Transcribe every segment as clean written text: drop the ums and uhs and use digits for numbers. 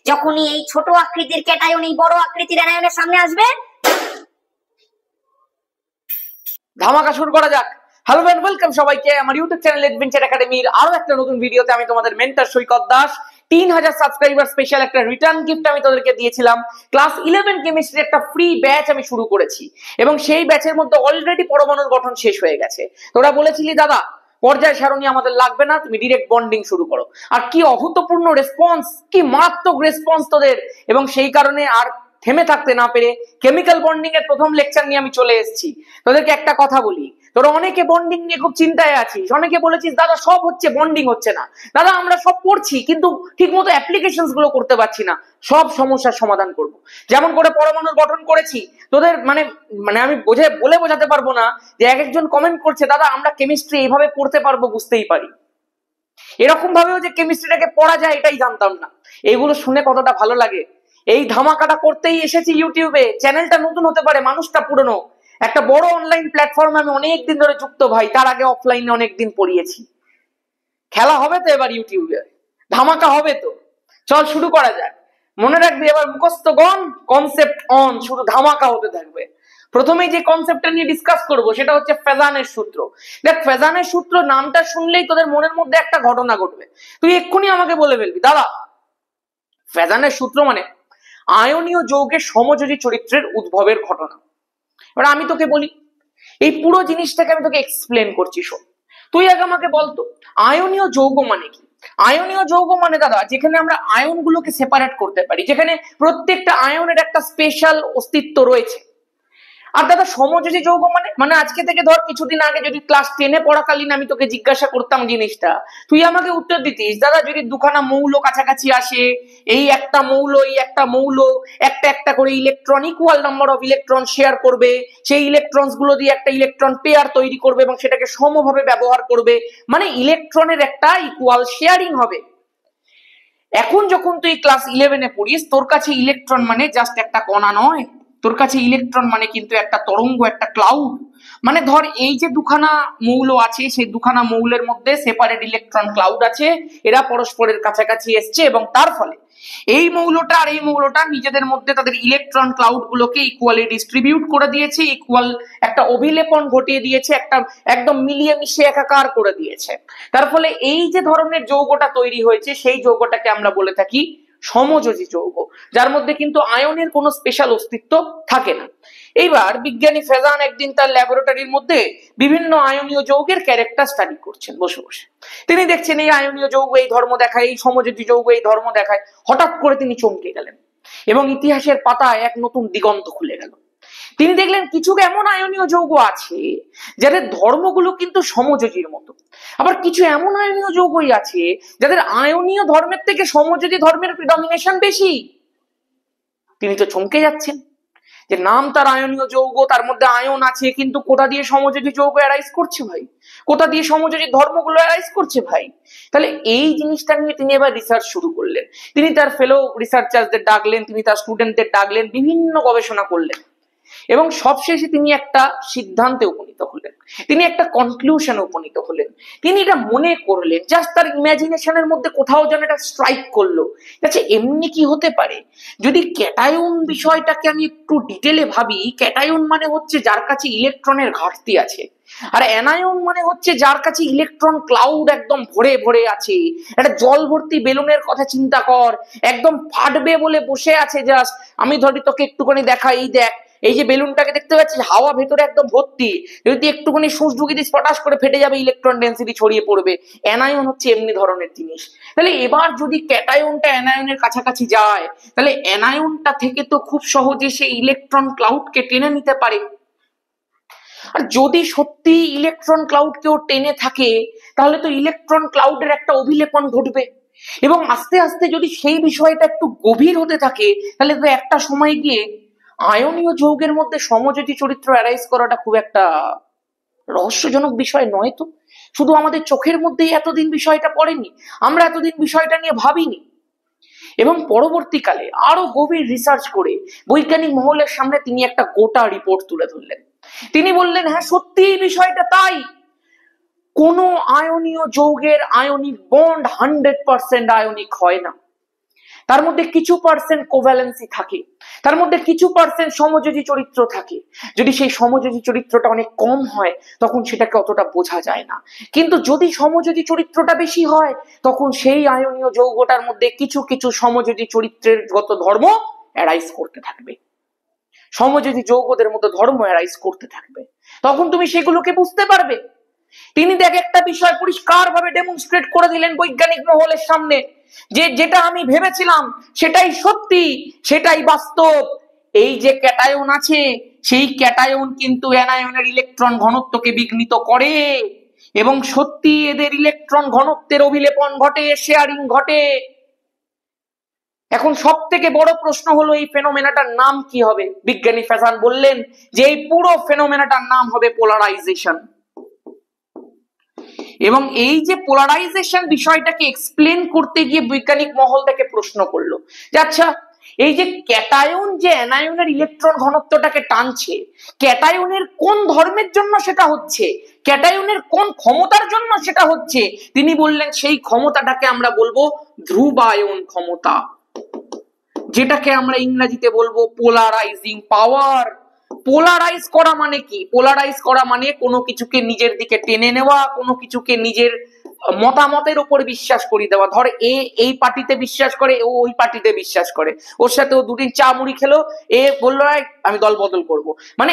যখনই এই ছোট আকৃতির ক্যাটায়ন এই বড় আকৃতির অ্যানায়নের সামনে আসবে, ধামাকা শুরু করা যাক। হ্যালো এন্ড ওয়েলকাম সবাইকে আমার ইউটিউব চ্যানেল অ্যাডভেঞ্চার একাডেমির আরো একটা নতুন ভিডিওতে। আমি তোমাদের মেন্টর সৈকত দাস। 3000 সাবস্ক্রাইবার স্পেশাল একটা রিটার্ন গিফট আমি তোদেরকে দিয়েছিলাম। ক্লাস 11 কেমিস্ট্রি একটা ফ্রি ব্যাচ আমি শুরু করেছি এবং সেই ব্যাচের মধ্যে অলরেডি পরমাণুর গঠন শেষ হয়ে গেছে। তোরা বলেছিলি দাদা পর্যায় সারণী আমাদের লাগবে না, তুমি ডিরেক্ট বন্ডিং শুরু করো। আর কি অভূতপূর্ণ রেসপন্স, কি মারাত্মক রেসপন্স তোদের। এবং সেই কারণে আর থেমে থাকতে না পেরে কেমিক্যাল বন্ডিং এর প্রথম লেকচার নিয়ে আমি চলে এসেছি। তোদেরকে একটা কথা বলি, তোরা অনেকে বন্ডিং নিয়ে খুব চিন্তায় আছিস, অনেকে বলেছিস দাদা সব হচ্ছে বন্ডিং হচ্ছে না। দাদা আমরা সব করছি কিন্তু ঠিকমতো অ্যাপ্লিকেশনস গুলো করতে পারছি না। সব সমস্যার সমাধান করব। যেমন করে পরমাণুর গঠন করেছি, তোদের মানে আমি বলে বোঝাতে পারবো না যে এক একজন কমেন্ট করছে দাদা আমরা কেমিস্ট্রি এইভাবে পড়তে পারবো, বুঝতেই পারি। এরকম ভাবেও যে কেমিস্ট্রিটাকে পড়া যায় এটাই জানতাম না। এইগুলো শুনে কতটা ভালো লাগে। এই ধামাকাটা করতেই এসেছি ইউটিউবে। চ্যানেলটা নতুন হতে পারে, মানুষটা পুরনো। একটা বড় অনলাইন প্ল্যাটফর্মে আমি অনেকদিন ধরে যুক্ত ভাই, তার আগে অফলাইনে অনেকদিন পড়িয়েছি। খেলা হবে তো এবার ইউটিউবে, ধামাকা হবে তো। চল শুরু করা যাক। মনে রাখবি এবার মুখস্থ গন, কনসেপ্ট অন, শুধু ধামাকা হতে থাকবে। প্রথমেই যে কনসেপ্টটা নিয়ে ডিসকাস করব সেটা হচ্ছে ফেজানের সূত্র। দেখ ফেজানের সূত্র নামটা শুনলেই তোদের মনের মধ্যে একটা ঘটনা ঘটবে। তুই এক্ষুনি আমাকে বলে ফেলবি দাদা ফেজানের সূত্র মানে আয়নীয় যৌগের সমযোজী চরিত্রের উদ্ভবের ঘটনা। এবার আমি তোকে বলি, এই পুরো জিনিসটাকে আমি তোকে এক্সপ্লেন করছি, শোন। তুই আগে আমাকে বলতো আয়নীয় যৌগ মানে কি। আয়নীয় যৌগ মানে দাদা যেখানে আমরা আয়নগুলোকে সেপারেট করতে পারি, যেখানে প্রত্যেকটা আয়নের একটা স্পেশাল অস্তিত্ব রয়েছে। আর দাদা সমযোজী যৌগ মানে আজকে থেকে ধর কিছুদিন আগে যদি ক্লাস 10-এ পড়াকালীন আমি তোকে জিজ্ঞাসা করতাম জিনিসটা, তুই আমাকে উত্তর দিতিস দাদা যদি দুখানা মৌল কাছাকাছি আসে, এই একটা মৌল একটা একটা করে electron equal number of electron share করবে, সেই ইলেকট্রনস গুলো দিয়ে একটা ইলেকট্রন পেয়ার তৈরি করবে এবং সেটাকে সমভাবে ব্যবহার করবে, মানে ইলেকট্রনের একটা ইকুয়াল শেয়ারিং হবে। এখন যখন তুই ক্লাস 11-এ পড়িস, তোর কাছে ইলেকট্রন মানে জাস্ট একটা কণা নয়, তোর কাছে ইলেকট্রন মানে কিন্তু একটা তরঙ্গ, একটা ক্লাউড। মানে ধর এই যে দুখানা মৌল আছে, সেই দুখানা মৌলের মধ্যে সেপারেট ইলেকট্রন ক্লাউড আছে, এরা পরস্পরের কাছাকাছি এসছে এবং তার ফলে এই মৌলটা আর এই মৌলটা নিজেদের মধ্যে তাদের ইলেকট্রন ক্লাউড গুলোকে ইকুয়ালি ডিস্ট্রিবিউট করে দিয়েছে, ইকুয়াল একটা অভিলেপন ঘটিয়ে দিয়েছে, একটা একদম মিলিয়ে মিশিয়ে একাকার করে দিয়েছে। তার ফলে এই যে ধরনের যৌগটা তৈরি হয়েছে সেই যৌগটাকে আমরা বলে থাকি সমযোজী যৌগ, যার মধ্যে কিন্তু আয়নের কোনো স্পেশাল অস্তিত্ব থাকে না। এইবার বিজ্ঞানী ফেজান একদিন তার ল্যাবরেটরির মধ্যে বিভিন্ন আয়নীয় যৌগের ক্যারেক্টার স্টাডি করছেন বসে বসে। তিনি দেখছেন এই আয়নীয় যৌগ এই ধর্ম দেখায়, এই সমযোজী যৌগ এই ধর্ম দেখায়। হঠাৎ করে তিনি চমকে গেলেন এবং ইতিহাসের পাতায় এক নতুন দিগন্ত খুলে গেল। তিনি দেখলেন কিছু এমন আয়নীয় যৌগ আছে যাদের ধর্মগুলো কিন্তু সমযোজীর মতো, আবার কিছু এমন আয়নীয় যৌগই আছে যাদের আয়নীয় ধর্মের থেকে সমযোজী ধর্মের প্রিডমিনেশন বেশি। তিনি তো চমকে যাচ্ছেন যে নাম তার আয়নীয় যৌগ, তার মধ্যে আয়ন আছে, কিন্তু কোথা দিয়ে সমযোজী যৌগ অ্যারাইজ করছে ভাই, কোথা দিয়ে সমযোজী ধর্মগুলো অ্যারাইজ করছে ভাই। তাহলে এই জিনিসটা নিয়ে তিনি এবার রিসার্চ শুরু করলেন। তিনি তার ফেলো রিসার্চারদের ডাকলেন, তিনি তার স্টুডেন্টদের ডাকলেন, বিভিন্ন গবেষণা করলেন এবং সবশেষে তিনি একটা সিদ্ধান্তে উপনীত হলেন, তিনি একটা কনক্লুশনে উপনীত হলেন। তিনি এটা মনে করলেন, জাস্ট তার ইমাজিনেশনের মধ্যে কোথাও যেন এটা স্ট্রাইক করলো। আচ্ছা এমনি কি হতে পারে যদি ক্যাটায়ন বিষয়টাকে আমি একটু ডিটেলে ভাবি। ক্যাটায়ন মানে হচ্ছে যার কাছে ইলেকট্রনের ঘাটতি আছে, আর অ্যানায়ন মানে হচ্ছে যার কাছে ইলেকট্রন ক্লাউড একদম ভরে ভরে আছে। একটা জল ভর্তি বেলুনের কথা চিন্তা কর, একদম ফাটবে বলে বসে আছে। জাস্ট আমি ধরি তোকে একটুখানি দেখাই, এই দেখ এই যে বেলুনটাকে দেখতে পাচ্ছিস, হাওয়া ভেতরে একদম ভর্তি, যদি একটুখানি সুচ ঢুকিয়ে দিস পটাশ করে ফেটে যাবে, ইলেকট্রন ডেন্সিটি ছড়িয়ে পড়বে। অ্যানায়ন হচ্ছে এমনি ধরনের জিনিস। তাহলে এবার যদি ক্যাটায়নটা অ্যানায়নের কাছাকাছি যায়, তাহলে অ্যানায়নটা থেকে তো খুব সহজে সে ইলেকট্রন ক্লাউডকে টেনে নিতে পারে। আর যদি সত্যি ইলেকট্রন ক্লাউড কেউ টেনে থাকে, তাহলে তো ইলেকট্রন ক্লাউডের একটা অভিলেপন ঘটবে এবং আস্তে আস্তে যদি সেই বিষয়টা একটু গভীর হতে থাকে, তাহলে তো একটা সময় গিয়ে আয়নীয় যৌগের মধ্যে সমযোজী চরিত্র অ্যারাইজ করাটা খুব একটা রহস্যজনক বিষয় নয় তো। শুধু আমাদের চোখের মধ্যেই এতদিন বিষয়টা পড়েনি, আমরা এতদিন বিষয়টা নিয়ে ভাবিনি। এবং পরবর্তীকালে আরো গভীর রিসার্চ করে বৈজ্ঞানিক মহলের সামনে তিনি একটা গোটা রিপোর্ট তুলে ধরলেন। তিনি বললেন হ্যাঁ সত্যি বিষয়টা তাই, কোন আয়নীয় যৌগের আয়নিক বন্ড 100% আয়নিক হয় না। তার মধ্যে কিছু পার্সেন্ট কোভ্যালেন্সি থাকে, তার মধ্যে কিছু পার্সেন্ট সমযোজী চরিত্র থাকে। যদি সেই সমযোজী চরিত্রটা অনেক কম হয় তখন সেটাকে অতটা বোঝা যায় না, কিন্তু যদি সমযোজী চরিত্রটা বেশি হয় তখন সেই আয়নীয় যৌগটার মধ্যে কিছু কিছু সমযোজী চরিত্রের গত ধর্ম অ্যারাইজ করতে থাকবে, সমযোজী যৌগদের মধ্যে ধর্ম অ্যারাইজ করতে থাকবে, তখন তুমি সেগুলোকে বুঝতে পারবে। তিনি দেখ একটা বিষয় পরিষ্কার ভাবে ডেমনস্ট্রেট করে দিলেন বৈজ্ঞানিক মহলের সামনে, যে যেটা আমি ভেবেছিলাম সেটাই সত্যি, সেটাই বাস্তব। এই যে ক্যাটায়ন আছে সেই ক্যাটায়ন কিন্তু অ্যানায়নের ইলেকট্রন ঘনত্বকে বিঘ্নিত করে, এবং সত্যি এদের ইলেকট্রন ঘনত্বের অভিলেপন ঘটে, শেয়ারিং ঘটে। এখন সব থেকে বড় প্রশ্ন হলো এই ফেনোমেনাটার নাম কি হবে? বিজ্ঞানী ফ্যাসান বললেন যে এই পুরো ফেনোমেনাটার নাম হবে পোলারাইজেশন। এবং এই যে পোলারাইজেশন বিষয়টাকে এক্সপ্লেন করতে গিয়ে বৈজ্ঞানিক মহল থেকে প্রশ্ন করলো যে আচ্ছা, এই যে ক্যাটায়ন যে অ্যানায়নের ইলেকট্রন ঘনত্বটাকে টানছে, ক্যাটায়নের কোন ধর্মের জন্য সেটা হচ্ছে, ক্যাটায়নের কোন ক্ষমতার জন্য সেটা হচ্ছে? তিনি বললেন সেই ক্ষমতাটাকে আমরা বলবো ধ্রুবায়ন ক্ষমতা, যেটাকে আমরা ইংরেজিতে বলবো পোলারাইজিং পাওয়ার। পোলারাইজ করা মানে কি? পোলারাইজ করা মানে কোনো কিছুকে নিজের দিকে টেনে নেওয়া, কোনো কিছুকে নিজের মতামতের উপর বিশ্বাস করিয়ে দেওয়া। ধর এ এই পার্টিতে বিশ্বাস করে, ও ওই পার্টিতে বিশ্বাস করে, ওর সাথে ও দুদিন চা মুড়ি খেলো, এ বললো আমি দল বদল করব, মানে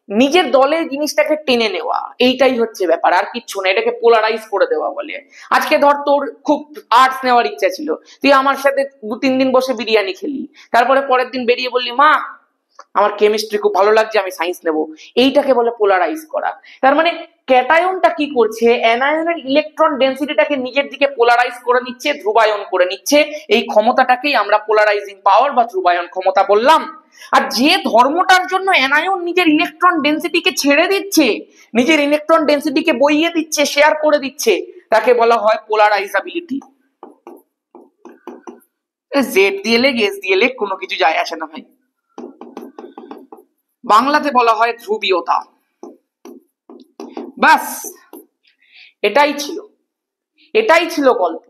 নিজের দলের জিনিসটাকে টেনে নেওয়া, এইটাই হচ্ছে ব্যাপার, আর কিচ্ছু না। এটাকে পোলারাইজ করে দেওয়া বলে। আজকে ধর তোর খুব আর্টস নেওয়ার ইচ্ছা ছিল, তুই আমার সাথে 2-3 দিন বসে বিরিয়ানি খেলি, তারপরে পরের দিন বেরিয়ে বললি মা আমার কেমিস্ট্রি খুব ভালো লাগছে, আমি সায়েন্স নেব। এইটাকে বলে পোলারাইজ করা। তার মানে ক্যাটায়নটা কি করছে? অ্যানায়নের ইলেকট্রন ডেনসিটিটাকে নিজের দিকে পোলারাইজ করে নিচ্ছে, ধ্রুবায়ন করে নিচ্ছে। এই ক্ষমতাটাকেই আমরা পোলারাইজিং পাওয়ার বা ধ্রুবায়ন ক্ষমতা বললাম। আর যে ধর্মটার জন্য অ্যানায়ন নিজের ইলেকট্রন ডেনসিটিকে ছেড়ে দিচ্ছে, নিজের ইলেকট্রন ডেনসিটিকে বইয়ে দিচ্ছে, শেয়ার করে দিচ্ছে, তাকে বলা হয় পোলারাইজাবিলিটি। জেড দিয়ে লেগ, এস দিয়ে লেগ, কোনো কিছু যায় আসে না ভাই। বাংলাতে বলা হয় ধ্রুবীয়তা। বাস এটাই ছিল গল্প,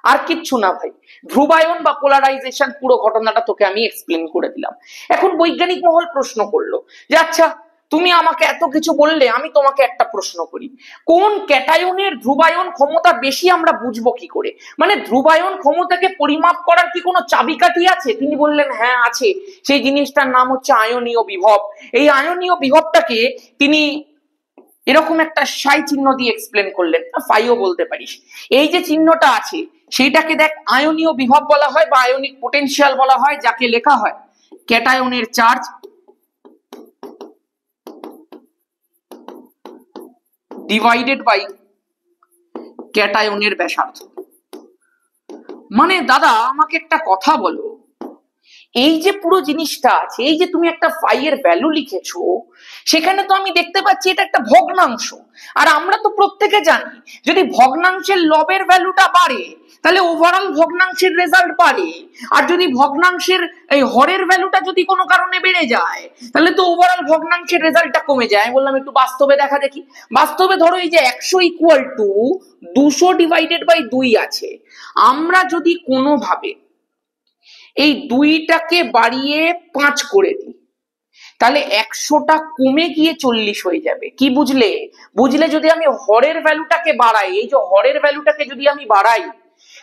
আর কিচ্ছু না ভাই। ধ্রুবায়ন বা পোলারাইজেশন পুরো ঘটনাটা তোকে আমি এক্সপ্লেন করে দিলাম। এখন বৈজ্ঞানিক মহল প্রশ্ন করলো যে আচ্ছা, তুমি আমাকে এত কিছু বললে, আমি তোমাকে একটা প্রশ্ন করি, কোন ক্যাটায়নের ধ্রুবায়ন ক্ষমতা বেশি আমরা বুঝবো কি করে? মানে ধ্রুবায়ন ক্ষমতাকে পরিমাপ করার কি কোনো চাবিকাঠি আছে? তিনি বললেন হ্যাঁ আছে, সেই জিনিসটার নাম হচ্ছে আয়নীয় বিভব। এই আয়নীয় বিভবটাকে তিনি এরকম একটা সাই চিহ্ন দিয়ে এক্সপ্লেন করলেন, ফাইও বলতে পারিস। এই যে চিহ্নটা আছে সেইটাকে দেখ আয়নীয় বিভব বলা হয় বা আয়নিক পোটেনশিয়াল বলা হয়, যাকে লেখা হয় ক্যাটায়নের চার্জ ডিভাইডেড বাই ক্যাটায়নের ব্যাসার্ধ। মানে দাদা আমাকে একটা কথা বলো, এই যে পুরো জিনিসটা আছে, এই যে তুমি একটা ফাই এর ভ্যালু লিখেছো, সেখানে তো আমি দেখতে পাচ্ছি এটা একটা ভগ্নাংশ। আর আমরা তো প্রত্যেকে জানি যদি ভগ্নাংশের লবের ভ্যালুটা বাড়ে তাহলে ওভারঅল ভগ্নাংশের রেজাল্ট বাড়ে, আর যদি ভগ্নাংশের এই হরের ভ্যালুটা যদি কোনো কারণে বেড়ে যায় তাহলে তো ওভারঅল ভগ্নাংশের রেজাল্টটা কমে যায়। আমি বললাম একটু বাস্তবে দেখা দেখি। বাস্তবে ধরো এই যে 100 ইকুয়াল টু 200 ডিভাইডেড বাই 2 আছে, আমরা যদি কোনোভাবে এই 2টাকে বাড়িয়ে 5 করে দিই তাহলে 100টা কমে গিয়ে 40 হয়ে যাবে। কি বুঝলে? যদি আমি হরের ভ্যালুটাকে বাড়াই, এই যে হরের ভ্যালুটাকে যদি আমি বাড়াই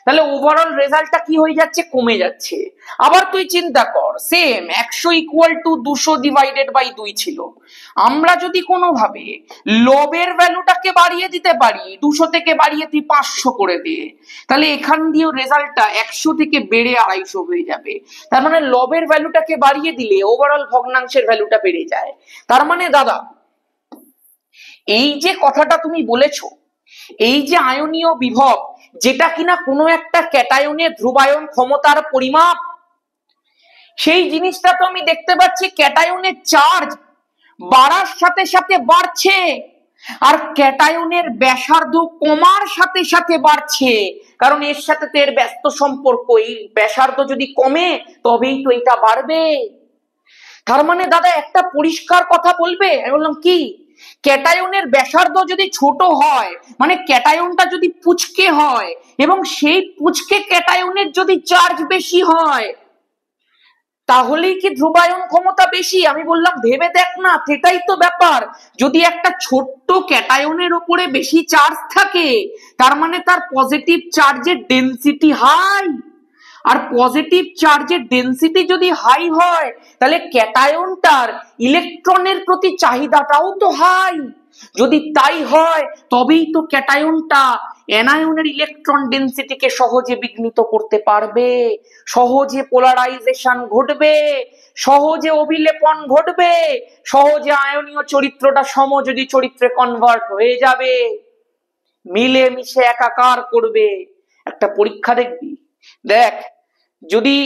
তাহলে ওভারঅল রেজাল্টটা কি হয়ে যাচ্ছে? কমে যাচ্ছে। আবার তুই চিন্তা কর, same 100 equal to 200 divided by 2 ছিল, আমরা যদি কোনোভাবে লবের ভ্যালুটাকে বাড়িয়ে দিতে পারি, 200 থেকে বাড়িয়ে তুই 500 করে দে, তাহলে এখান দিয়েও রেজাল্টটা 100 থেকে বেড়ে 250 হয়ে যাবে। তার মানে লবের ভ্যালুটাকে বাড়িয়ে দিলে ওভারঅল ভগ্নাংশের ভ্যালুটা বেড়ে যায়। তার মানে দাদা এই যে কথাটা তুমি বলেছো, এই যে আয়নীয় বিভব, যেটা কিনা কোনো একটা ক্যাটায়নের ধ্রুবায়ন ক্ষমতার পরিমাপ, সেই জিনিসটা তো আমি দেখতে পাচ্ছি ক্যাটায়নের চার্জ বাড়ার সাথে সাথে বাড়ছে, আর ক্যাটায়নের ব্যাসার্ধ কমার সাথে সাথে বাড়ছে, কারণ এর সাথে তো এর ব্যস্ত সম্পর্ক। এই ব্যাসার্ধ যদি কমে তবেই তো এটা বাড়বে। তার মানে দাদা একটা পরিষ্কার কথা বলবে? আমি বললাম কি? ক্যাটায়নের ব্যাসার্ধ যদি ছোট হয়, মানে ক্যাটায়নটা যদি পুচকে হয় এবং সেই পুচকে ক্যাটায়নের যদি চার্জ বেশি হয়, তাহলেই কি ধ্রুবায়ন ক্ষমতা বেশি? আমি বললাম ভেবে দেখ না, সেটাই তো ব্যাপার। যদি একটা ছোট্ট ক্যাটায়নের উপরে বেশি চার্জ থাকে, তার মানে তার পজিটিভ চার্জের ডেনসিটি হাই, আর পজিটিভ চার্জের ডেনসিটি যদি হাই হয়, তাহলে ক্যাটায়নটার ইলেকট্রনের প্রতি চাহিদাটাও তো হাই। যদি তাই হয়, তবেই তো ক্যাটায়নটা অ্যানায়নের ইলেকট্রন ডেনসিটিকে সহজে বিঘ্নিত করতে পারবে, সহজে পোলারাইজেশন ঘটবে, সহজে অভিলেপন ঘটবে, সহজে আয়নীয় চরিত্রটা সমযোজী চরিত্রে কনভার্ট হয়ে যাবে, মিলে মিশে একাকার করবে। একটা পরীক্ষা দেখবি, দেখ, যদি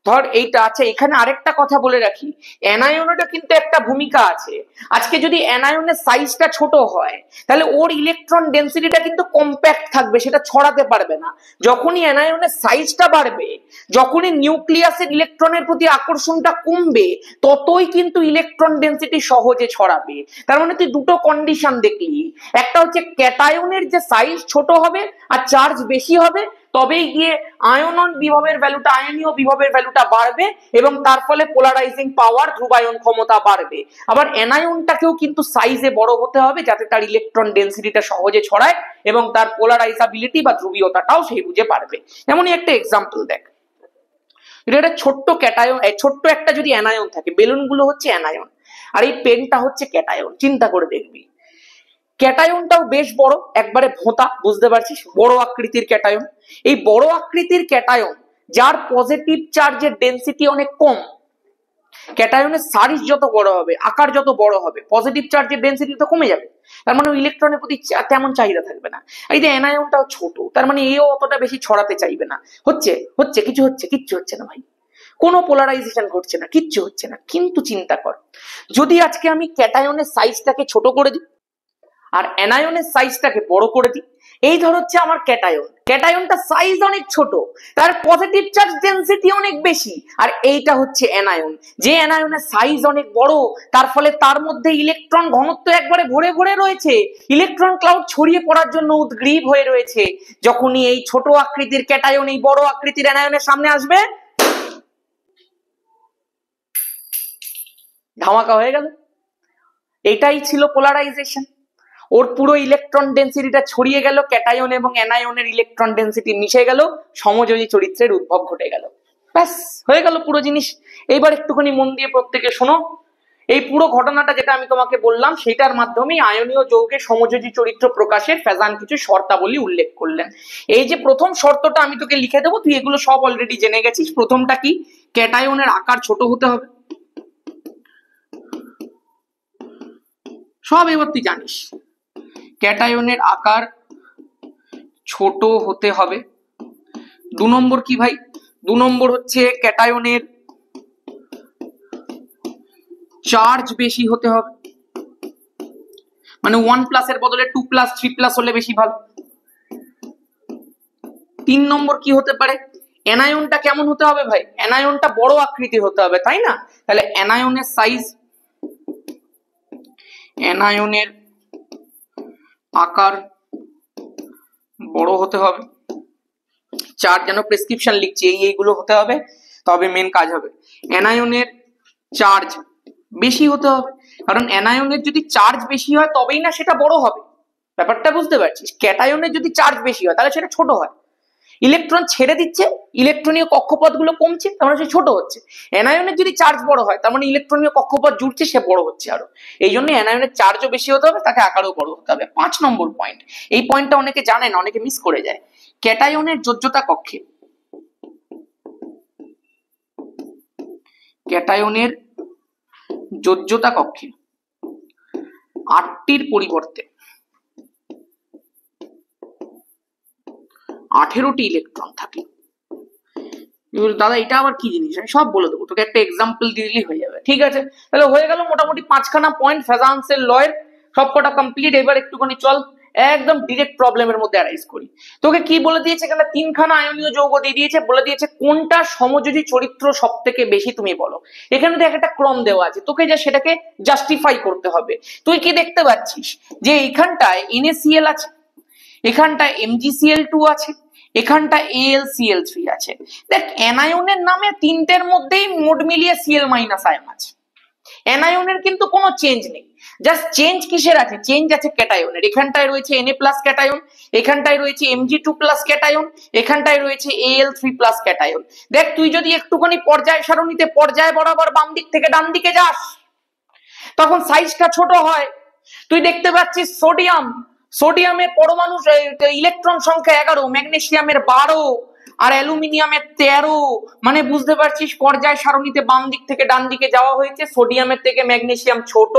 ধর এইটা আছে, এখানে আরেকটা কথা বলে রাখি, অ্যানায়নেরও কিন্তু একটা ভূমিকা আছে। আজকে যদি অ্যানায়নের সাইজটা ছোট হয়, তাহলে ওর ইলেকট্রন ডেনসিটিটা কিন্তু কম্প্যাক্ট থাকবে, সেটা ছড়াতে পারবে না। যখনই অ্যানায়নের সাইজটা বাড়বে, যখনই নিউক্লিয়াসের ইলেকট্রনের প্রতি আকর্ষণটা কমবে, ততই কিন্তু ইলেকট্রন ডেনসিটি সহজে ছড়াবে। তার মানে তুই দুটো কন্ডিশন দেখলি, একটা হচ্ছে ক্যাটায়নের যে সাইজ ছোট হবে আর চার্জ বেশি হবে, তবেই গিয়ে আয়নন বিভবের ভ্যালুটা, আয়নীয় বিভবের ভ্যালুটা বাড়বে এবং তার ফলে পোলারাইজিং পাওয়ার, ধ্রুবায়ন ক্ষমতা বাড়বে। আবার অ্যানায়নটাকেও কিন্তু সাইজে বড় হতে হবে, যাতে তার ইলেকট্রন ডেনসিটিটা সহজে ছড়ায় এবং তার পোলারাইজাবিলিটি বা ধ্রুবীয়তাটাও সেই বুঝে পারবে। যেমনই একটা এক্সাম্পল দেখ, এটা ছোট্ট ক্যাটায়ন, ছোট্ট একটা যদি অ্যানায়ন থাকে, বেলুনগুলো হচ্ছে অ্যানায়ন আর এই পেনটা হচ্ছে ক্যাটায়ন, চিন্তা করে দেখবি। ক্যাটায়নটাও বেশ বড়, একবারে ভোঁতা, বুঝতে পারছিস, বড় আকৃতির ক্যাটায়ন। এই বড় আকৃতির ক্যাটায়ন যার পজিটিভ চার্জের ডেনসিটি অনেক কম, ক্যাটায়নের সাইজ যত বড় হবে, আকার যত বড় হবে, পজিটিভ চার্জের ডেনসিটি তো কমে যাবে, তার মানে ইলেকট্রনের প্রতি তেমন চাহিদা থাকবে না। এই যে অ্যানায়নটাও ছোট, তার মানে এও অতটা বেশি ছড়াতে চাইবে না। কিচ্ছু হচ্ছে না ভাই, কোনো পোলারাইজেশন ঘটছে না, কিচ্ছু হচ্ছে না। কিন্তু চিন্তা কর, যদি আজকে আমি ক্যাটায়নের সাইজটাকে ছোট করে দিই আর অ্যানায়নের সাইজটাকে বড় করে দিই, এই ধর হচ্ছে আমার ক্যাটায়নটা সাইজ অনেক ছোট, তার পজিটিভ চার্জ ডেনসিটি অনেক বেশি, আর এইটা হচ্ছে অ্যানায়ন, যে অ্যানায়নের সাইজ অনেক বড়, তার ফলে তার মধ্যে ইলেকট্রন ঘনত্ব একবারে ভরে ভরে রয়েছে, ইলেকট্রন ক্লাউড ছড়িয়ে পড়ার জন্য উদ্গ্রীব হয়ে রয়েছে। যখনই এই ছোট আকৃতির ক্যাটায়ন এই বড় আকৃতির অ্যানায়নের সামনে আসবে, ধামাকা হয়ে গেল। এটাই ছিল পোলারাইজেশন। ওর পুরো ইলেকট্রন ডেনসিটিটা ছড়িয়ে গেল, ক্যাটায়ন এবং অ্যানায়নের ইলেকট্রন ডেনসিটি মিশে গেল, সমযোজী চরিত্রের উদ্ভব ঘটে গেল। ব্যাস, হয়ে গেল পুরো জিনিস। এইবার একটুখানি মন দিয়ে প্রত্যেকে শোনো, এই পুরো ঘটনাটা যেটা আমি তোমাকে বললাম, সেটার মাধ্যমে আয়নীয় যৌগের সমযোজী চরিত্র প্রকাশের ফ্যাজান কিছু শর্তাবলী উল্লেখ করলেন। এই যে প্রথম শর্তটা আমি তোকে লিখে দেবো, তুই এগুলো সব অলরেডি জেনে গেছিস। প্রথমটা কি? ক্যাটায়নের আকার ছোট হতে হবে, সব এবার তুই জানিস। ক্যাটায়নের আকার ছোট হতে হবে। 2 নম্বর কি ভাই? 2 নম্বর হচ্ছে ক্যাটায়নের চার্জ বেশি হতে হবে, মানে 1+ এর বদলে 2+, 3+ হলে বেশি ভালো। 3 নম্বর কি হতে পারে? অ্যানায়নটা কেমন হতে হবে ভাই? অ্যানায়নটা বড় আকৃতির হতে হবে, তাই না? তাহলে অ্যানায়নের সাইজ, অ্যানায়নের আকার বড় হতে হবে। 4 যেন প্রেসক্রিপশন লিখছি, এইগুলো হতে হবে, তবে মেন কাজ হবে। অ্যানায়নের চার্জ বেশি হতে হবে, কারণ অ্যানায়নের যদি চার্জ বেশি হয় তবেই না সেটা বড় হবে। ব্যাপারটা বুঝতে পারছিস? ক্যাটায়নের যদি চার্জ বেশি হয় তাহলে সেটা ছোট হয়, ইলেকট্রন ছেড়ে দিচ্ছে, ইলেকট্রনীয় কক্ষপথগুলো কমছে, তার মানে সে ছোট হচ্ছে। অ্যানায়নের যদি চার্জ বড় হয়, তার মানে ইলেকট্রনীয় কক্ষপথ জুড়ছে, সে বড় হচ্ছে আরো। এই জন্য অ্যানায়নের চার্জও বেশি হতে হবে, তাকে আকারও বড় হতে হবে। 5 নম্বর পয়েন্ট, এই পয়েন্টটা অনেকে জানে না, অনেকে মিস করে যায়। ক্যাটায়নের যোজ্যতা কক্ষে, ক্যাটায়নের যোজ্যতা কক্ষে 8টির পরিবর্তে 18টি ইলেকট্রন থাকে। দাদা এটা আবার কি জিনিস? আমি সব বলে দেবো, তোকে একটা এক্সাম্পল দিলেই হয়ে যাবে। ঠিক আছে, তাহলে হয়ে গেল মোটামুটি 5খানা পয়েন্ট ফ্যাজান্সের লয়ের, সবকটা কমপ্লিট। এবার একটুখানি চল একদম ডিরেক্ট প্রবলেমের মধ্যে অ্যারাইজ করি। তোকে কি বলে দিয়েছে এখানে? তিনখানা আয়নীয় যৌগ দিয়ে দিয়েছে, বলে দিয়েছে কোনটা সমযোজী চরিত্র সব থেকে বেশি তুমি বলো। এখানে দেখ একটা ক্রম দেওয়া আছে, তোকে যা সেটাকে জাস্টিফাই করতে হবে। তুই কি দেখতে পাচ্ছিস যে এইখানটায় NaCl আছে, এখানটায় MgCl2 আছে, এখানটা AlCl3 আছে। দেখ অ্যানায়নের নামে তিনটের মধ্যেই মোট মিলিয়ে Cl- আয়ন আছে। অ্যানায়নের কিন্তু কোনো চেঞ্জ নেই, জাস্ট চেঞ্জ কিসের আছে? চেঞ্জ আছে ক্যাটায়নের। এখানটায় রয়েছে Na+ ক্যাটায়ন, এখানটায় রয়েছে Mg2+ ক্যাটায়ন, এখানটায় রয়েছে Al3+ ক্যাটায়ন। দেখ তুই যদি একটুখানি পর্যায় সারণীতে পর্যায় বরাবর বাম দিক থেকে ডান দিকে যাস তখন সাইজটা ছোট হয়। তুই দেখতে পাচ্ছিস সোডিয়ামের পরমাণু ইলেকট্রন সংখ্যা 11, ম্যাগনেসিয়ামের 12 আর অ্যালুমিনিয়ামের 13। মানে বুঝতে পারছিস পর্যায় সারণীতে বাম দিক থেকে ডান দিকে যাওয়া হয়েছে। সোডিয়ামের থেকে ম্যাগনেসিয়াম ছোট,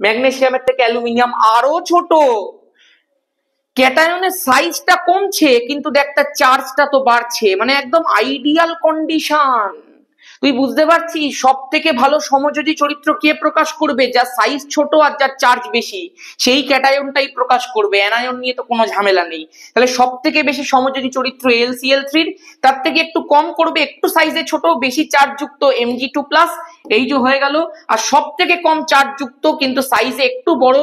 ম্যাগনেসিয়ামের থেকে অ্যালুমিনিয়াম আরো ছোট। ক্যাটায়নের সাইজটা কমছে কিন্তু দেখ তার চার্জটা তো বাড়ছে, মানে একদম আইডিয়াল কন্ডিশন। তুই বুঝতে পারছিস সব থেকে ভালো সমযোজী চরিত্র কে প্রকাশ করবে? যার সাইজ ছোট আর যার চার্জ বেশি, সেই ক্যাটায়নটাই প্রকাশ করবে। অ্যানায়ন নিয়ে তো কোনো ঝামেলা নেই। তাহলে সব থেকে বেশি সমযোজী চরিত্র AlCl3, তার থেকে একটু কম করবে, একটু সাইজে ছোট বেশি চার্জ যুক্ত Mg2+, এই যে হয়ে গেল। আর সব থেকে কম চার্জ যুক্ত কিন্তু সাইজে একটু বড়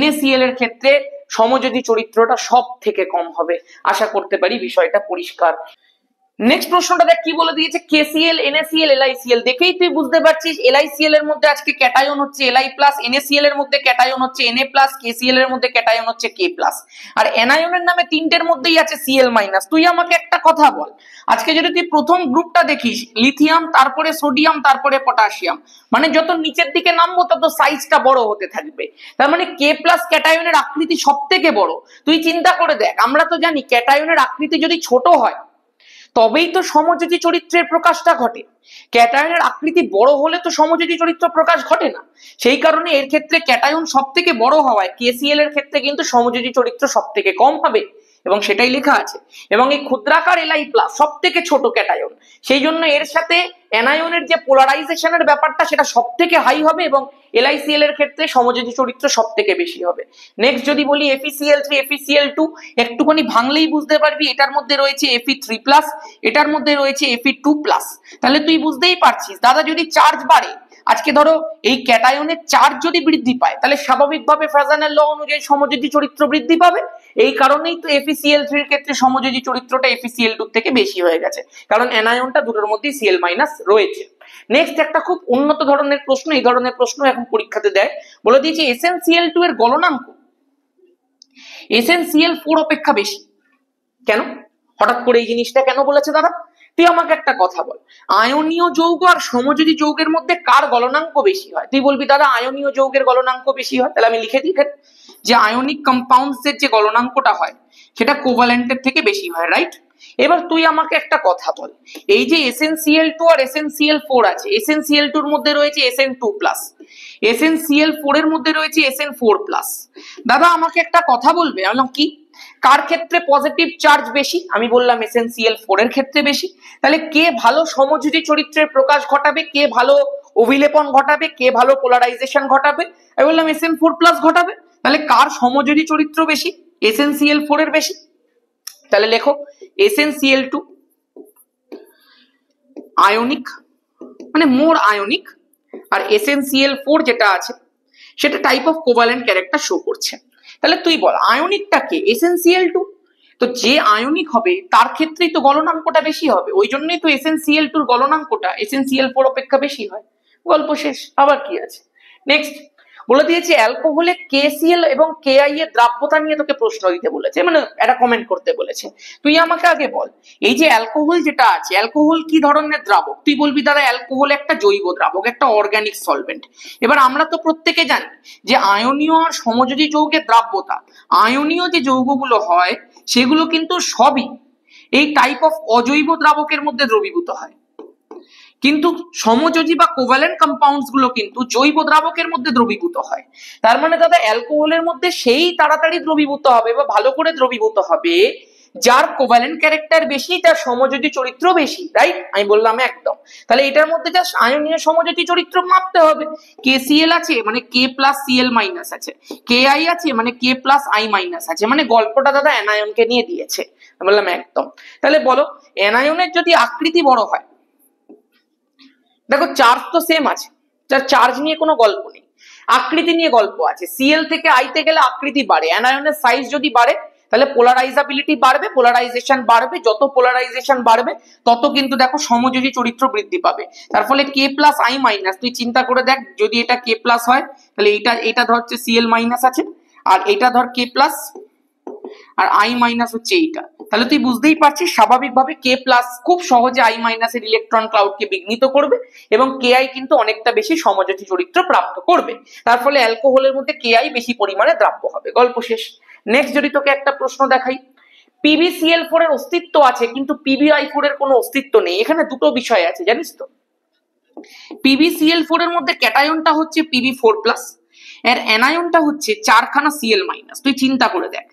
NaCl এর ক্ষেত্রে সমযোজী চরিত্রটা সব থেকে কম হবে। আশা করতে পারি বিষয়টা পরিষ্কার। নেক্সট প্রশ্নটা দেখ কি বলে দিয়েছে, KCl, NaCl, LiCl। দেখেই তুই বুঝতে পারছিস LiCl এর মধ্যে আজকে ক্যাটায়ন হচ্ছে Li+, NaCl এর মধ্যে ক্যাটায়ন হচ্ছে Na+, KCl এর মধ্যে ক্যাটায়ন হচ্ছে K+। আর অ্যানায়নের নামে তিনটের মধ্যেই আছে Cl-। তুই আমাকে একটা কথা বল, আজকে যদি তুই প্রথম গ্রুপটা দেখিস, লিথিয়াম, তারপরে সোডিয়াম, তারপরে পটাশিয়াম, মানে যত নিচের দিকে নামবো তত সাইজটা বড় হতে থাকবে। তার মানে K+ ক্যাটায়নের আকৃতি সব থেকে বড়। তুই চিন্তা করে দেখ, আমরা তো জানি ক্যাটায়নের আকৃতি যদি ছোট হয় তবেই তো সমযোজী চরিত্রের প্রকাশটা ঘটে। ক্যাটায়নের আকৃতি বড় হলে তো সমযোজী চরিত্র প্রকাশ ঘটে না। সেই কারণে এর ক্ষেত্রে ক্যাটায়ন সব থেকে বড় হওয়ায় KCl এর ক্ষেত্রে কিন্তু সমযোজী চরিত্র সব থেকে কম হবে, এবং সেটাই লেখা আছে। এবং এই ক্ষুদ্রাকার Li+ সব থেকে ছোট ক্যাটায়ন, সেই জন্য এর সাথে অ্যানায়নের যে পোলারাইজেশনের ব্যাপারটা সেটা সব থেকে হাই হবে, এবং LiCl এর ক্ষেত্রে সমযোজী চরিত্র সব থেকে বেশি হবে। নেক্সট যদি বলি FeCl3, FeCl2, একটুখানি ভাঙলেই বুঝতে পারবি এটার মধ্যে রয়েছে Fe3+, এটার মধ্যে রয়েছে Fe2+। তাহলে তুই বুঝতেই পারছিস দাদা, যদি চার্জ বাড়ে, আজকে ধরো এই ক্যাটায়নের চার্জ যদি বৃদ্ধি পায় তাহলে স্বাভাবিকভাবে ফ্রাজানের ল অনুযায়ী সমযোজী চরিত্র বৃদ্ধি পাবে। এই কারণেই তো FeCl3 এর ক্ষেত্রে সমযোজী চরিত্রটা FeCl2 থেকে বেশি হয়ে গেছে, কারণ অ্যানায়নটা দুটোর মধ্যেই Cl- রয়েছে। নেক্সট একটা খুব উন্নত ধরনের প্রশ্ন, এই ধরনের প্রশ্ন এখন পরীক্ষাতে দেয়। বলে দিয়েছে SnCl2 এর গলনাঙ্ক SnCl4 অপেক্ষা বেশি। কেন হঠাৎ করে এই জিনিসটা কেন বলেছে দাদা? তুই আমাকে একটা কথা বল, আয়নীয় যৌগ আর সমযোজী যৌগের মধ্যে কার গলনাঙ্ক বেশি হয়? তুই বলবি দাদা আয়নীয় যৌগের গলনাঙ্ক বেশি হয়। তাহলে আমি লিখে দিই যে আয়নিক কম্পাউন্ডস এর যে গলনাঙ্কটা হয় সেটা কোভালেন্টের থেকে বেশি হয়, রাইট? এবার তুই আমাকে একটা কথা বল, এই যে SnCl2 আর SnCl4 আছে, SnCl2 এর মধ্যে রয়েছে Sn2+, SnCl4 এর মধ্যে রয়েছে Sn4+। দাদা আমাকে একটা কথা বলবে, আমি বললাম কি, কার ক্ষেত্রে পজিটিভ চার্জ বেশি? আমি বললাম SnCl4 এর ক্ষেত্রে বেশি। তাহলে কে ভালো সমযোজী চরিত্রের প্রকাশ ঘটাবে, কে ভালো অভিলেপন ঘটাবে, কে ভালো পোলারাইজেশন ঘটাবে? আমি বললাম Sn4+ ঘটাবে। তাহলে কার সমযোজী চরিত্র বেশি? SnCl4 এর বেশি। তাহলে লেখো SnCl2 আয়নিক, মানে মোর আয়নিক, আর SnCl4 যেটা আছে সেটা type of covalent character show করছে। তাহলে তুই বল আয়নিকটা কে? SnCl2। তো যে আয়নিক হবে তার ক্ষেত্রেই তো গলনাঙ্কটা বেশি হবে, ওই জন্যই তো SnCl2 এর গলনাঙ্কটা SnCl4 অপেক্ষা বেশি হয়। গল্প শেষ, আবার কি আছে? নেক্সট বলে দিয়েছে অ্যালকোহলে KCl এবং Ki এর দ্রাব্যতা নিয়ে তোকে প্রশ্ন দিতে বলেছে, মানে একটা কমেন্ট করতে বলেছে। তুই আমাকে আগে বল, এই যে অ্যালকোহল যেটা আছে, অ্যালকোহল কি ধরনের দ্রাবক? তুই বলবি দাদা অ্যালকোহল একটা জৈব দ্রাবক, একটা অর্গানিক সলভেন্ট। এবার আমরা তো প্রত্যেকে জানি যে আয়নীয় আর সমযোজী যৌগের দ্রাব্যতা, আয়নীয় যে যৌগগুলো হয় সেগুলো কিন্তু সবই এই টাইপ অফ অজৈব দ্রাবকের মধ্যে দ্রবীভূত হয়, কিন্তু সমযোজী বা কোভ্যালেন্ট কম্পাউন্ডস গুলো কিন্তু জৈব দ্রাবকের মধ্যে দ্রবীভূত হয়। তার মানে দাদা অ্যালকোহলের মধ্যে সেই তাড়াতাড়ি দ্রবীভূত হবে বা ভালো করে দ্রবীভূত হবে যার কোভ্যালেন্ট ক্যারেক্টার বেশি তার সমযোজী চরিত্র বেশি, রাইট? আমি বললাম একদম। তাহলে এটার মধ্যে জাস্ট আয়নীয় সমযোজী চরিত্র মাপতে হবে। KCl আছে মানে K প্লাস Cl মাইনাস আছে, KI আছে মানে K প্লাস I মাইনাস আছে, মানে গল্পটা দাদা অ্যানায়নকে নিয়ে দিয়েছে। আমি বললাম একদম। তাহলে বলো অ্যানায়নের যদি আকৃতি বড় হয়, দেখো চার্জ তো সেম আছে, যার চার্জ নিয়ে কোনো গল্প নেই, আকৃতি নিয়ে গল্প আছে। Cl থেকে I তে গেলে আকৃতি বাড়ে, অ্যানায়নের সাইজ যদি বাড়ে তাহলে পোলারাইজাবিলিটি বাড়বে, পোলারাইজেশন বাড়বে, যত পোলারাইজেশন বাড়বে তত কিন্তু দেখো সমযোজী চরিত্র বৃদ্ধি পাবে। তার ফলে K প্লাস I মাইনাস, তুই চিন্তা করে দেখ যদি এটা K প্লাস হয় তাহলে এটা ধর হচ্ছে Cl মাইনাস আছে, আর এটা ধর K প্লাস, আর I মাইনাস হচ্ছে এইটা। তাহলে তুই বুঝতেই পারছিস স্বাভাবিকভাবে K প্লাস খুব সহজে I মাইনাসের ইলেকট্রন ক্লাউডকে বিঘ্নিত করবে এবং KI কিন্তু অনেকটা বেশি সমযোজী চরিত্র প্রাপ্ত করবে। তার ফলে অ্যালকোহলের মধ্যে KI বেশি পরিমাণে দ্রাব্য হবে। গল্প শেষ। নেক্সট যদি তোকে একটা প্রশ্ন দেখাই, PbCl4 এর অস্তিত্ব আছে কিন্তু PbI4 এর কোনো অস্তিত্ব নেই। এখানে দুটো বিষয় আছে জানিস তো। PbCl4 এর মধ্যে ক্যাটায়নটা হচ্ছে Pb4+, এর অ্যানায়নটা হচ্ছে 4খানা Cl-। তুই চিন্তা করে দেখ,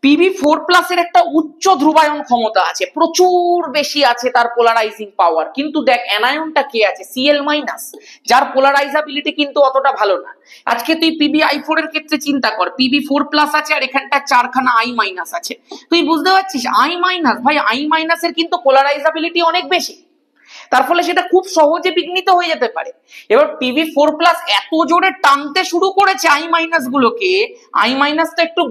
Pb4+ এর একটা উচ্চ ধ্রুবায়ন ক্ষমতা আছে, প্রচুর বেশি আছে তার পোলারাইজিং পাওয়ার, কিন্তু দেখ অ্যানায়নটা কে আছে Cl-, যার পোলারাইজাবিলিটি কিন্তু অতটা ভালো না। আজকে তুই PbI4 এর ক্ষেত্রে চিন্তা কর, Pb4+ আছে আর এখানটা 4খানা I- আছে, তুই বুঝতে পারছিস I- ভাই I- এর কিন্তু পোলারাইজাবিলিটি অনেক বেশি, তার ফলে সেটা খুব সহজে বিঘ্নিত হয়ে যেতে পারে। এবার Pb4+ এত জোরে টানতে শুরু করেছে I- গুলোকে, I- তো একটু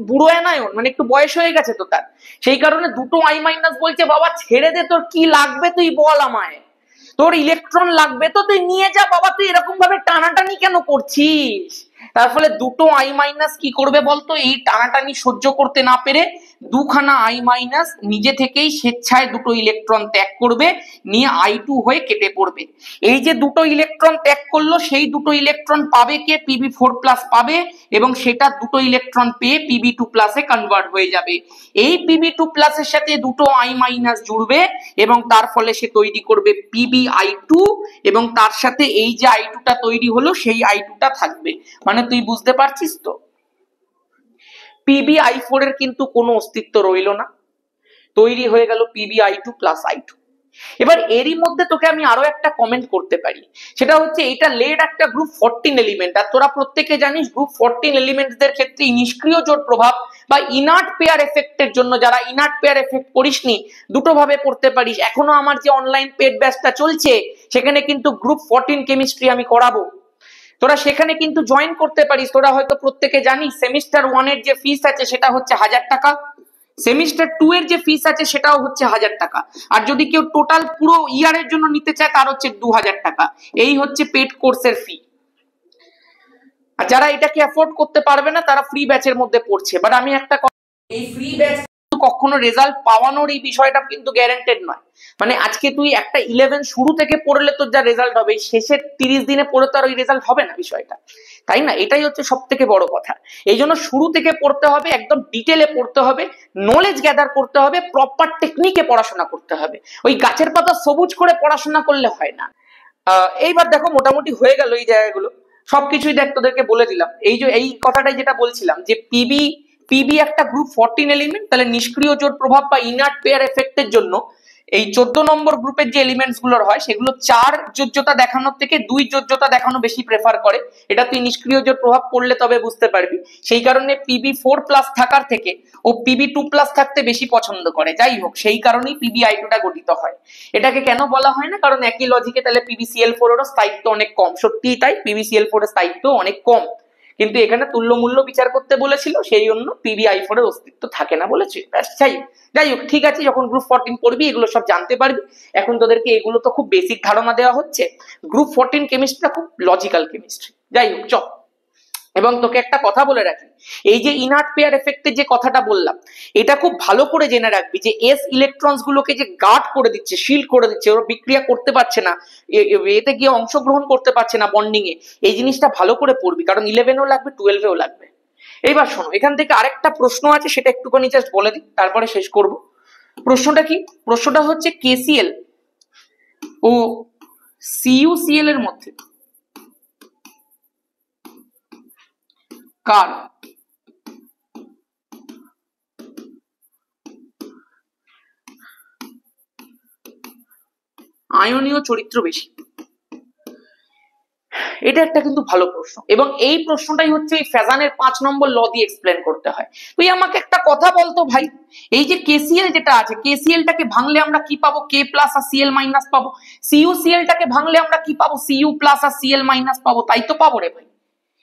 বুড়ো অ্যানায়ন, মানে একটু বয়স হয়ে গেছে তো তার, সেই কারণে দুটো I- বলছে বাবা ছেড়ে দে, তোর কি লাগবে তুই বল আমায়, তোর ইলেকট্রন লাগবে তো তুই নিয়ে যা বাবা, তুই এরকম ভাবে টানাটানি কেন করছিস? তার ফলে দুটো I- কি করবে বলতো, এই টানাটানি সহ্য করতে না পেরে দুখানা I- নিজে থেকেই স্বেচ্ছায় দুটো ইলেকট্রন ত্যাগ করবে, নিয়ে I2 হয়ে কেটে পড়বে। এই যে দুটো ইলেকট্রন ত্যাগ করলো সেই দুটো ইলেকট্রন পাবে কে, Pb4+ পাবে, এবং সেটা দুটো ইলেকট্রন পেয়ে Pb2+ এ কনভার্ট হয়ে যাবে। এই Pb2+ এর সাথে দুটো I- জুড়বে এবং তার ফলে সে তৈরি করবে PbI2, এবং তার সাথে এই যে I2টা তৈরি হলো সেই I2টা থাকবে। মানে তুই বুঝতে পারছিস তো, PbI4 এর কিন্তু কোনো অস্তিত্ব রইল না, তৈরি হয়ে গেল PbI2+I2। এবার এরই মধ্যে তোকে আমি আরো একটা কমেন্ট করতে পারি, সেটা হচ্ছে এটা লেড একটা গ্রুপ 14 এলিমেন্ট, আর তোরা প্রত্যেকে জানিস গ্রুপ 14 এলিমেন্টসদের ক্ষেত্রে নিষ্ক্রিয় জোট প্রভাব বা ইনার্ট পেয়ার এফেক্টের জন্য, যারা ইনার্ট পেয়ার এফেক্ট করিসনি দুটো ভাবে পড়তে পারিস। এখনো আমার যে অনলাইন পেড ব্যাচটা চলছে সেখানে কিন্তু গ্রুপ 14 কেমিস্ট্রি আমি করাবো, তোরা সেখানে কিন্তু জয়েন করতে পারিস। তোরা হয়তো প্রত্যেকে জানিস সেমিস্টার 1 এর যে ফিস আছে সেটা হচ্ছে 1000 টাকা, সেমিস্টার 2 এর যে ফিস আছে সেটাও হচ্ছে 1000 টাকা, আর যদি কেউ টোটাল পুরো ইয়ারের জন্য নিতে চায় তার হচ্ছে 2000 টাকা। এই হচ্ছে পেড কোর্সের ফি। আর যারা এটাকে অ্যাফোর্ড করতে পারবে না তারা ফ্রি ব্যাচের মধ্যে পড়ছে। বাট আমি একটা, এই ফ্রি ব্যাচ কখনো রেজাল্ট পাওয়ানোর এই বিষয়টা কিন্তু গ্যারান্টেড নয়। মানে আজকে তুই একটা 11 শুরু থেকে পড়লে তোর যা রেজাল্ট হবে, শেষের 30 দিনে পড়ে তো আর ওই রেজাল্ট হবে না বিষয়টা, তাই না? এটাই হচ্ছে সব থেকে বড় কথা। এই জন্য শুরু থেকে পড়তে হবে, একদম ডিটেলে পড়তে হবে, নলেজ গ্যাদার করতে হবে, প্রপার টেকনিকে পড়াশোনা করতে হবে। ওই গাছের পাতা সবুজ করে পড়াশোনা করলে হয় না। এইবার দেখো মোটামুটি হয়ে গেল এই জায়গাগুলো, সবকিছুই দেখ তোদেরকে বলে দিলাম। এই যে এই কথাটাই যেটা বলছিলাম যে পিবি একটা গ্রুপ 14 এলিমেন্ট, তাহলে নিষ্ক্রিয় জোট প্রভাব বা ইনার্ট পেয়ার এফেক্টের জন্য এই 14 নম্বর গ্রুপের যে এলিমেন্টস গুলোর হয় সেগুলো 4 যোজ্যতা দেখানোর থেকে 2 যোজ্যতা দেখানো বেশি প্রেফার করে। এটা তুই নিষ্ক্রিয় জোট প্রভাব পড়লে তবে বুঝতে পারবি। সেই কারণে Pb4+ থাকার থেকে ও Pb2+ থাকতে বেশি পছন্দ করে। যাই হোক, সেই কারণেই PbI2টা গঠিত হয়। এটাকে কেন বলা হয় না, কারণ একই লজিকে তাহলে PbCl4 এরও স্থায়িত্ব অনেক কম। সত্যিই তাই, PbCl4 এর স্থায়িত্ব অনেক কম, কিন্তু এখানে তুল্য মূল্য বিচার করতে বলেছিল, সেই জন্য PbI4 এর অস্তিত্ব থাকে না বলেছে। যাই হোক, ঠিক আছে, যখন গ্রুপ 14 পড়বি এগুলো সব জানতে পারবি। এখন তোদেরকে এগুলো তো খুব বেসিক ধারণা দেওয়া হচ্ছে। গ্রুপ 14 কেমিস্ট্রিটা খুব লজিক্যাল কেমিস্ট্রি। যাই হোক, চল। এবং তোকে একটা কথা বলে রাখি, এই যে ইনার্ট পেয়ার এফেক্টের যে কথাটা বললাম, এটা খুব ভালো করে জেনে রাখবি যে এস ইলেকট্রনস গুলোকে যে গার্ড করে দিচ্ছে, শিল্ড করে দিচ্ছে, ওরা বিক্রিয়া করতে পারছে না, এতে গিয়ে অংশগ্রহণ করতে পারছে না বন্ডিং এ, এই জিনিসটা ভালো করে পড়বি, কারণ 11-এও লাগবে, 12-এও লাগবে। এইবার শোনো, এখান থেকে আরেকটা প্রশ্ন আছে, সেটা একটুখানি জাস্ট বলে দিই, তারপরে শেষ করব। প্রশ্নটা কি? প্রশ্নটা হচ্ছে KCl ও CuCl এর মধ্যে কার আয়নীয় চরিত্র বেশি? এটা একটা কিন্তু ভালো প্রশ্ন, এবং এই প্রশ্নটাই হচ্ছে এই ফ্যাজানের 5 নম্বর ল দিয়ে এক্সপ্লেন করতে হয়। তুই আমাকে একটা কথা বলতো ভাই, এই যে কেসিএল যেটা আছে, কেসিএলটাকে ভাঙলে আমরা কি পাবো? কে প্লাস আর সিএল মাইনাস পাবো। সিইউসিএলটাকে ভাঙলে আমরা কি পাবো? সিইউ প্লাস আর সিএল মাইনাস পাবো, তাই তো পাবো রে ভাই,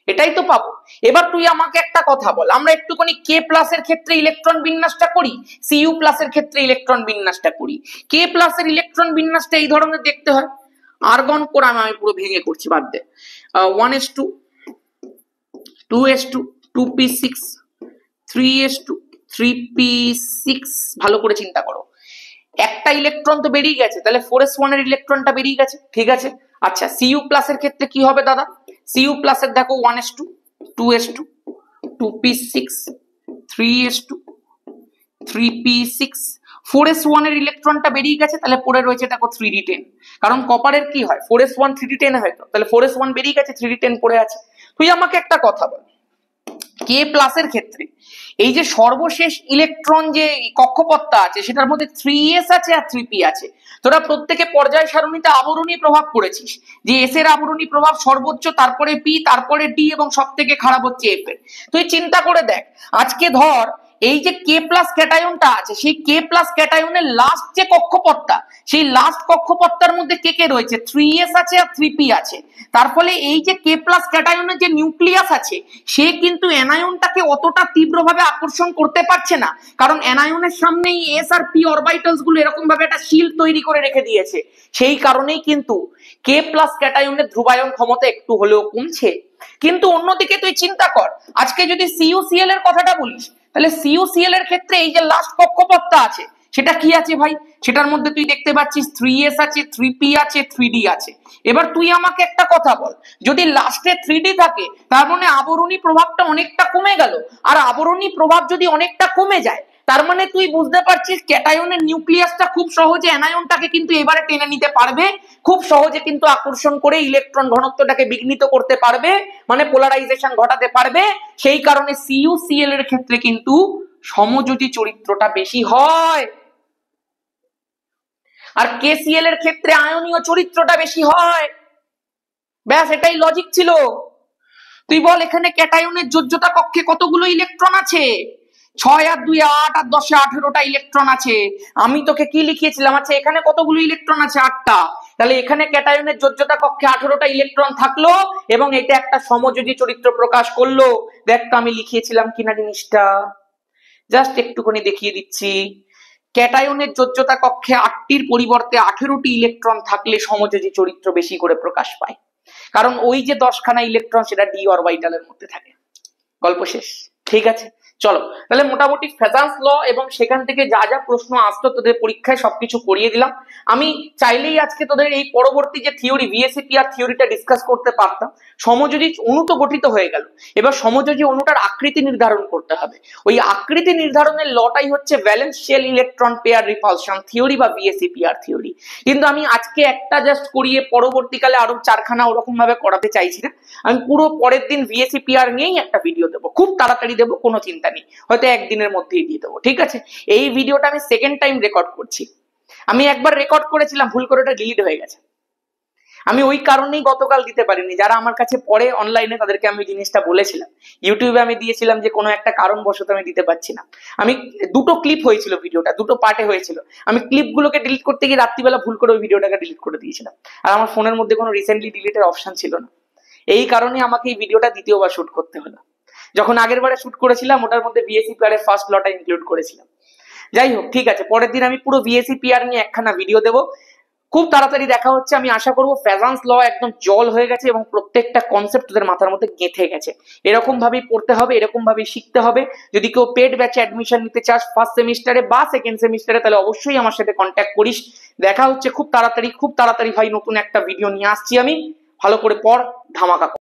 এটাই তো পাবো। এবার তুই আমাকে একটা কথা বল, আমরা একটুখানি কে প্লাস এর ক্ষেত্রে ইলেকট্রন বিন্যাসটা করি, সিইউ প্লাস এর ক্ষেত্রে ইলেকট্রন বিন্যাসটা করি। কে প্লাস এর ইলেকট্রন বিন্যাসটা এই ধরনের দেখতে হয়। আর্গন কোর আমি পুরো ভেঙে করছি, বাদ দে। 1s2 2s2 2p6 3s2 3p6, ভালো করে চিন্তা করো, একটা ইলেকট্রন তো বেরিয়ে গেছে, তাহলে 4s1 এর ইলেকট্রনটা বেরিয়ে গেছে, ঠিক আছে। আচ্ছা, সিইউ প্লাস এর ক্ষেত্রে কি হবে দাদা? সিইউ প্লাস এর দেখো 1s2 2s2 2p6 3s2 3p6, 4s1 এর ইলেকট্রনটা বেরিয়ে গেছে, তাহলে পড়ে রয়েছে দেখো 3d10, কারণ কপারের কি হয় 4s1 3d10 হয়, তো তাহলে 4s1 বেরিয়ে গেছে, 3d10 পড়ে আছে। তুই আমাকে একটা কথা বল, কে প্লাস এর ক্ষেত্রে এই যে সর্বশেষ ইলেকট্রন যে কক্ষপথটা আছে সেটার মধ্যে 3s আছে আর 3p আছে। তোরা প্রত্যেকে পর্যায় সারণীতে আবরণী প্রভাব পড়েছিস, যে এস এর আবরণী প্রভাব সর্বোচ্চ, তারপরে পি, তারপরে ডি, এবং সব থেকে খারাপ হচ্ছে এফ এর। তুই চিন্তা করে দেখ, আজকে ধর এই যে কে প্লাস ক্যাটায়নটা আছে, সেই কে প্লাস ক্যাটায়নের লাস্ট যে কক্ষপথটা, সেই লাস্ট কক্ষপথটার মধ্যে কে কে রয়েছে? 3s আছে আর 3p আছে। তার ফলে এই যে কে প্লাস ক্যাটায়নের যে নিউক্লিয়াস আছে, সে কিন্তু অ্যানায়নটাকে অতটা তীব্রভাবে আকর্ষণ করতে পারছে না, কারণ অ্যানায়নের সামনে এই এস আর পি অরবিটালস গুলো এরকম ভাবে একটা শিল্ড তৈরি করে রেখে দিয়েছে। সেই কারণেই কিন্তু কে প্লাস ক্যাটায়নের ধ্রুবায়ন ক্ষমতা একটু হলেও কমছে। কিন্তু অন্যদিকে তুই চিন্তা কর, আজকে যদি সিইউসিএল এর কথাটা বলিস, তাহলে সিইউসিএল এর ক্ষেত্রে এই যে লাস্ট কক্ষপথটা আছে সেটা কি আছে ভাই? সেটার মধ্যে তুই দেখতে পাচ্ছিস 3s আছে, 3p আছে, 3d আছে। এবার তুই আমাকে একটা কথা বল, যদি লাস্টে 3d থাকে তার মানে আবরণী প্রভাবটা অনেকটা কমে গেল, আর আবরণী প্রভাব যদি অনেকটা কমে যায় তার মানে তুই বুঝতে পারছিস ক্যাটায়নের নিউক্লিয়াসটা খুব সহজে অ্যানায়নটাকে কিন্তু এবারে টেনে নিতে পারবে, খুব সহজে কিন্তু আকর্ষণ করে ইলেকট্রন ঘনত্বটাকে বিঘ্নিত করতে পারবে, মানে পোলারাইজেশন ঘটাতে পারবে। সেই কারণে সিইউসিএল এর ক্ষেত্রে কিন্তু সমযোজী চরিত্রটা বেশি হয়, আর কেসিএল এর ক্ষেত্রে আয়নীয় চরিত্রটা বেশি হয়। ব্যাস, এটাই লজিক ছিল। তুই বল, এখানে ক্যাটায়নের যোজ্যতা কক্ষে কতগুলো ইলেকট্রন আছে? 6 আর 2 8 আর 10 18টা ইলেকট্রন আছে। আমি তোকে কি লিখিয়েছিলাম? আচ্ছা, এখানে কতগুলো ইলেকট্রন আছে? 8টা। তাহলে এখানে ক্যাটায়নের যোজ্যতা কক্ষে 18টা ইলেকট্রন থাকলো, এবং এটা একটা সমযোজী চরিত্র প্রকাশ করলো। দেখ তো আমি লিখিয়েছিলাম কিনা জিনিসটা, জাস্ট একটুখানি দেখিয়ে দিচ্ছি। ক্যাটায়নের যোজ্যতা কক্ষে 8টির পরিবর্তে 18টি ইলেকট্রন থাকলে সমযোজী চরিত্র বেশি করে প্রকাশ পায়, কারণ ওই যে 10খানা ইলেকট্রন সেটা ডি অরবিটালের মধ্যে থাকে। গল্প শেষ, ঠিক আছে। চলো, তাহলে মোটামুটি ফ্যাজান্স ল এবং সেখান থেকে যা যা প্রশ্ন আসতো তোদের পরীক্ষায় সবকিছু করিয়ে দিলাম। আমি চাইলেই আজকে তোদের এই পরবর্তী যে থিওরি ভিএসিপিআর থিওরিটা ডিসকাস করতে পারতাম। সমযোজী অণু তো গঠিত হয়ে গেল, এবার সমযোজী অণুটার আকৃতি নির্ধারণ করতে হবে। ওই আকৃতি নির্ধারণের লটাই হচ্ছে valence shell electron pair repulsion theory বা ভিএসিপিআর থিওরি। কিন্তু আমি আজকে একটা জাস্ট করিয়ে পরবর্তীকালে আরো 4খানা ওরকম ভাবে করাতে চাইছি না। আমি পুরো পরের দিন ভিএসিপিআর নিয়েই একটা ভিডিও দেবো, খুব তাড়াতাড়ি দেবো, কোনো চিন্তা নেই, হয়তো একদিনের মধ্যেই দিয়ে দেবো, ঠিক আছে। এই ভিডিওটা আমি সেকেন্ড টাইম রেকর্ড করছি। আমি একবার রেকর্ড করেছিলাম, ভুল করে ওটা ডিলিট হয়ে গেছে। আমি ওই কারণেই গতকাল দিতে পারিনি। যারা আমার কাছে পড়ে অনলাইনে তাদেরকে আমি জিনিসটা বলেছিলাম, ইউটিউবে আমি দিয়েছিলাম যে কোনো একটা কারণবশত আমি দিতে পারছি না। আমি দুটো ক্লিপ হয়েছিল, ভিডিওটা দুটো পার্টে হয়েছিল। আমি ক্লিপগুলোকে ডিলিট করতে গিয়ে রাত্রিবেলা ভুল করে ওই ভিডিওটাকে ডিলিট করে দিয়েছিলাম, আর আমার ফোনের মধ্যে কোনো রিসেন্টলি ডিলিটের অপশন ছিল না। এই কারণে আমাকে এই ভিডিওটা দ্বিতীয়বার শুট করতে হলো। যখন আগের বারে শুট করেছিলাম ওটার মধ্যে ভিএসিপিআর এর ফার্স্ট লটা ইনক্লুড করেছিলাম। যাই হোক, ঠিক আছে, পরের দিন আমি পুরো ভিএসিপিআর নিয়ে একখানা ভিডিও দেবো, খুব তাড়াতাড়ি দেখা হচ্ছে। আমি আশা করবো ফ্যাজান্স ল একদম জল হয়ে গেছে এবং প্রত্যেকটা কনসেপ্ট তোদের মাথার মধ্যে গেঁথে গেছে। এরকম ভাবেই পড়তে হবে, এরকম ভাবেই শিখতে হবে। যদি কেউ পেড ব্যাচে অ্যাডমিশন নিতে চাস ফার্স্ট সেমিস্টারে বা সেকেন্ড সেমিস্টারে, তাহলে অবশ্যই আমার সাথে কন্ট্যাক্ট করিস। দেখা হচ্ছে খুব তাড়াতাড়ি ভাই, নতুন একটা ভিডিও নিয়ে আসছি আমি। ভালো করে পড়, ধামাকা কর।